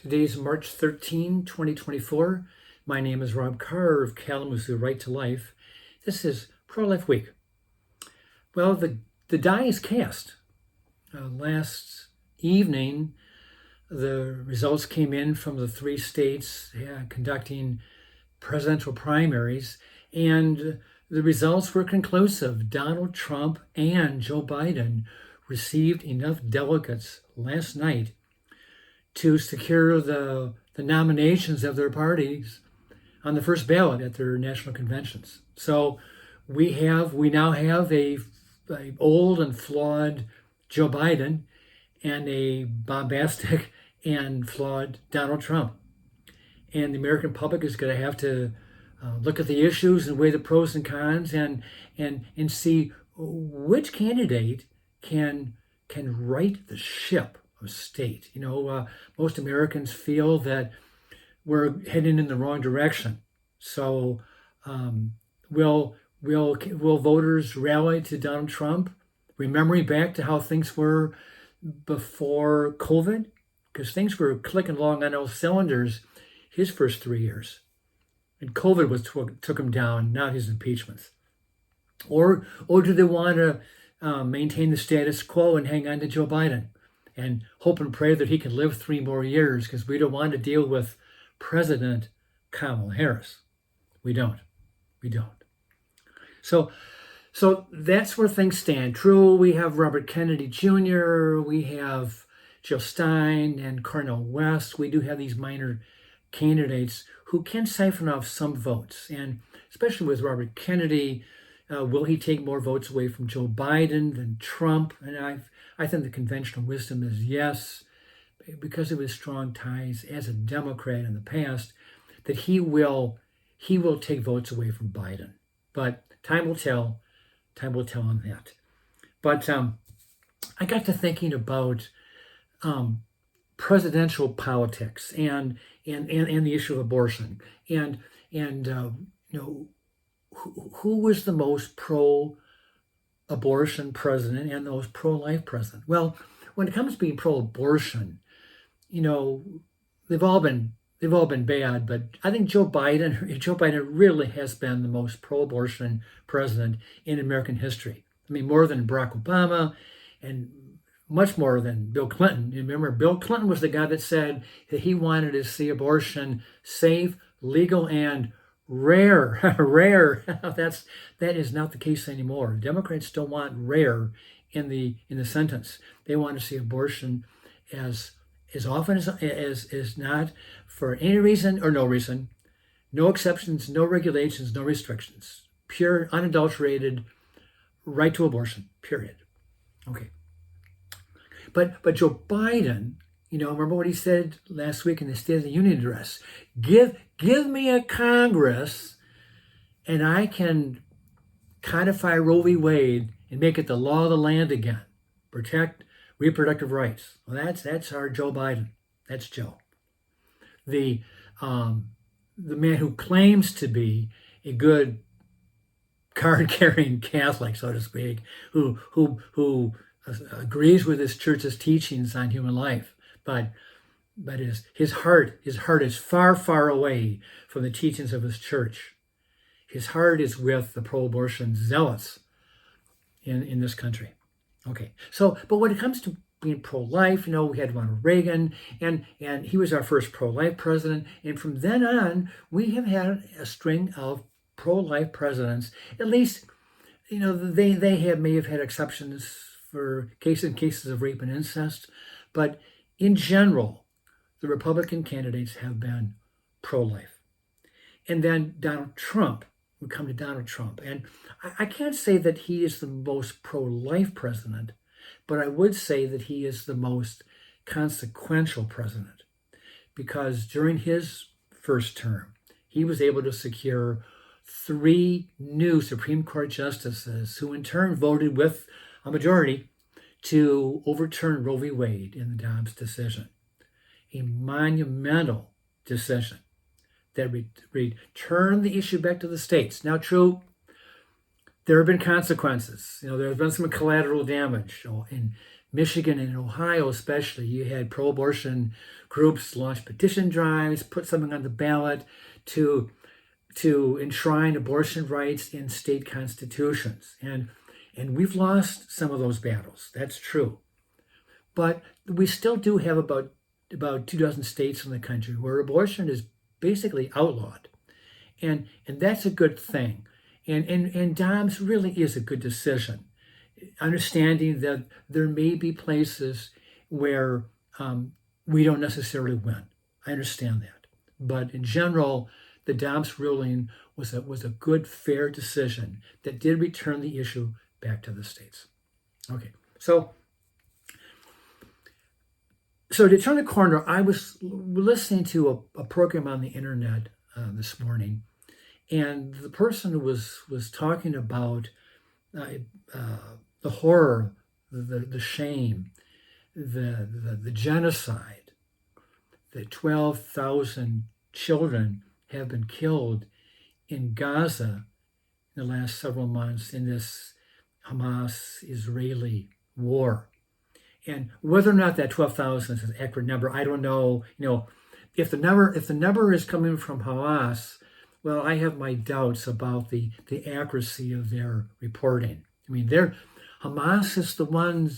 Today is March 13, 2024. My name is Rob Carr of Kalamazoo Right to Life. This is Pro-Life Week. Well, the die is cast. Last evening, the results came in from the three states conducting presidential primaries, and the results were conclusive. Donald Trump and Joe Biden received enough delegates last night to secure the nominations of their parties on the first ballot at their national conventions. So we now have a old and flawed Joe Biden and a bombastic and flawed Donald Trump. And the American public is going to have to look at the issues and weigh the pros and cons and see which candidate can right the ship of state. Most Americans feel that we're heading in the wrong direction. So will voters rally to Donald Trump, remembering back to how things were before COVID? Because things were clicking along on all cylinders his first 3 years. And COVID took him down, not his impeachments. Or do they want to maintain the status quo and hang on to Joe Biden and hope and pray that he can live 3 more years, because we don't want to deal with President Kamala Harris. We don't. So that's where things stand. True, we have Robert Kennedy Jr., we have Jill Stein and Cornel West. We do have these minor candidates who can siphon off some votes. And especially with Robert Kennedy, will he take more votes away from Joe Biden than Trump? And I think the conventional wisdom is yes, because of his strong ties as a Democrat in the past, that he will take votes away from Biden. But time will tell on that. But I got to thinking about presidential politics and the issue of abortion and who was the most pro-abortion president and the most pro-life president? Well, when it comes to being pro-abortion, they've all been bad, but I think Joe Biden really has been the most pro-abortion president in American history. I mean, more than Barack Obama and much more than Bill Clinton. You remember, Bill Clinton was the guy that said that he wanted to see abortion safe, legal, and rare. That is not the case anymore. Democrats don't want rare in the sentence. They want to see abortion as often as not, for any reason or no reason, no exceptions, no regulations, no restrictions, pure, unadulterated right to abortion, period. Okay. But Joe Biden, remember what he said last week in the State of the Union address? Give me a Congress and I can codify Roe v. Wade and make it the law of the land again. Protect reproductive rights. Well, that's our Joe Biden. That's Joe. The man who claims to be a good card-carrying Catholic, so to speak, who agrees with his church's teachings on human life, but his heart is far away from the teachings of his church. His heart is with the pro-abortion zealots in this country. Okay, but when it comes to being pro-life, we had Ronald Reagan, and he was our first pro-life president, and from then on, we have had a string of pro-life presidents. At least, they may have had exceptions for cases of rape and incest, but in general, the Republican candidates have been pro-life. And then Donald Trump, we come to Donald Trump, and I can't say that he is the most pro-life president, but I would say that he is the most consequential president, because during his first term, he was able to secure 3 new Supreme Court justices who in turn voted with a majority to overturn Roe v. Wade in the Dobbs decision. A monumental decision that returned the issue back to the states. Now, true, there have been consequences. There has been some collateral damage in Michigan and Ohio especially, you had pro-abortion groups launch petition drives, put something on the ballot to enshrine abortion rights in state constitutions. And we've lost some of those battles. That's true. But we still do have about 24 states in the country where abortion is basically outlawed. And that's a good thing. And Dobbs really is a good decision. Understanding that there may be places where we don't necessarily win. I understand that. But in general, the Dobbs ruling was a good, fair decision that did return the issue back to the states. Okay, so to turn the corner, I was listening to a program on the internet this morning, and the person was talking about the horror, the shame, the genocide. That 12,000 children have been killed in Gaza in the last several months in this Hamas-Israeli war. And whether or not that 12,000 is an accurate number, I don't know. If the number is coming from Hamas, well, I have my doubts about the accuracy of their reporting. I mean, Hamas is the one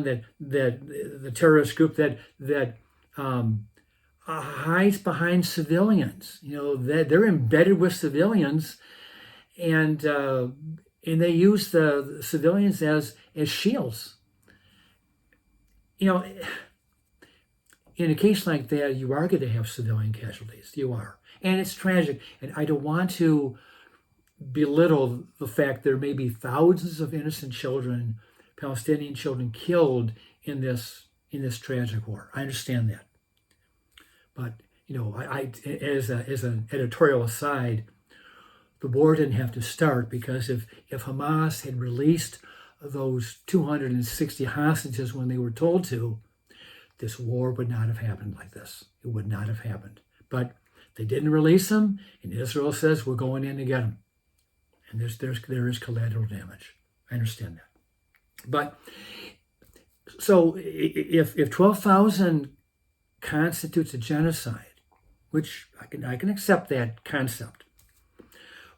that the terrorist group that hides behind civilians. They're embedded with civilians, and they use the civilians as shields. In a case like that, you are going to have civilian casualties. You are. And it's tragic. And I don't want to belittle the fact there may be thousands of innocent children, Palestinian children, killed in this tragic war. I understand that. But, I as an editorial aside, the war didn't have to start, because if Hamas had released those 260 hostages when they were told to, this war would not have happened like this. It would not have happened. But they didn't release them, and Israel says, we're going in to get them. And there is collateral damage. I understand that. But so if 12,000 constitutes a genocide, which I can accept that concept,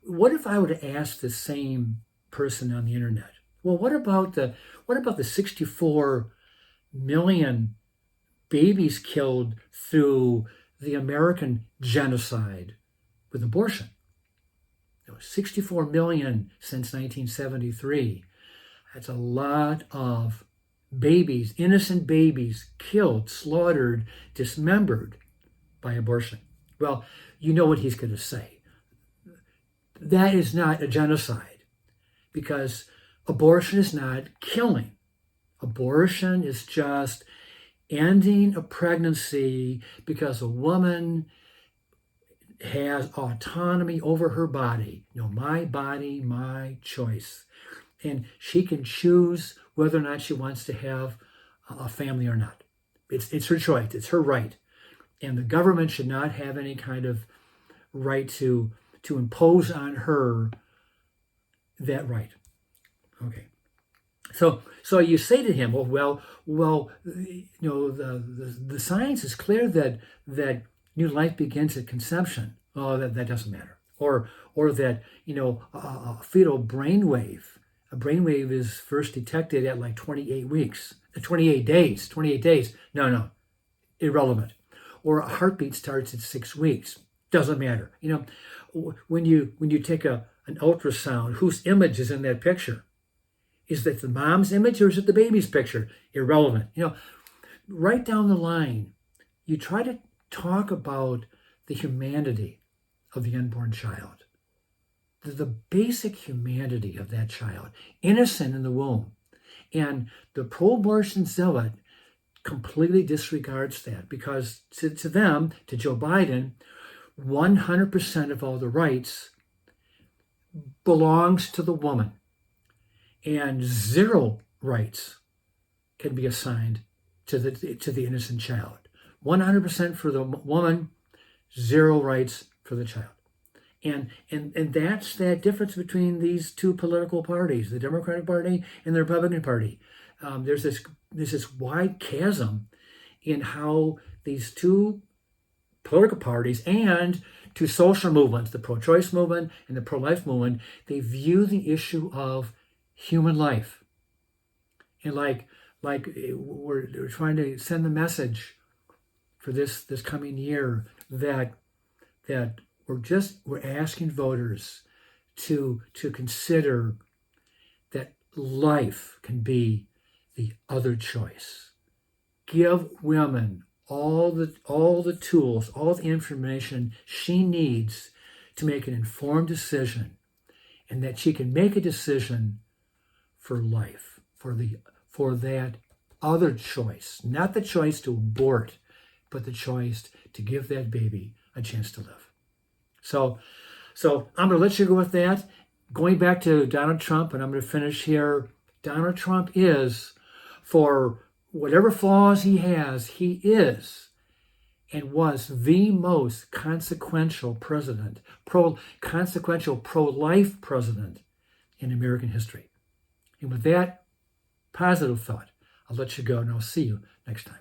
what if I were to ask the same person on the internet, well, what about the 64 million babies killed through the American genocide with abortion? 64 million since 1973. That's a lot of babies, innocent babies, killed, slaughtered, dismembered by abortion. Well, you know what he's going to say. That is not a genocide, because abortion is not killing. Abortion is just ending a pregnancy because a woman has autonomy over her body. My body, my choice. And she can choose whether or not she wants to have a family or not. It's her choice. It's her right. And the government should not have any kind of right to impose on her that right. Okay. So you say to him, well, the science is clear that new life begins at conception. Oh, that doesn't matter. Or that a fetal brainwave. A brainwave is first detected at like 28 weeks, 28 days. 28 days. No, irrelevant. Or a heartbeat starts at 6 weeks. Doesn't matter. When you take an ultrasound, whose image is in that picture? Is that the mom's image, or is it the baby's picture? Irrelevant. Right down the line, you try to talk about the humanity of the unborn child, the basic humanity of that child, innocent in the womb. And the pro-abortion zealot completely disregards that, because to them, to Joe Biden, 100% of all the rights belongs to the woman, and 0 rights can be assigned to the innocent child. 100% for the woman, 0 rights for the child. And that's that difference between these two political parties, the Democratic Party and the Republican Party. there's this wide chasm in how these two political parties and two social movements, the pro-choice movement and the pro-life movement, they view the issue of human life. And like we're trying to send the message for this coming year that we're asking voters to consider that life can be the other choice. Give women all the tools, all the information she needs to make an informed decision, and that she can make a decision for life, for that other choice, not the choice to abort, but the choice to give that baby a chance to live. So I'm going to let you go with that. Going back to Donald Trump, and I'm going to finish here. Donald Trump is, for whatever flaws he has, he is and was the most consequential president, consequential pro-life president in American history. And with that positive thought, I'll let you go, and I'll see you next time.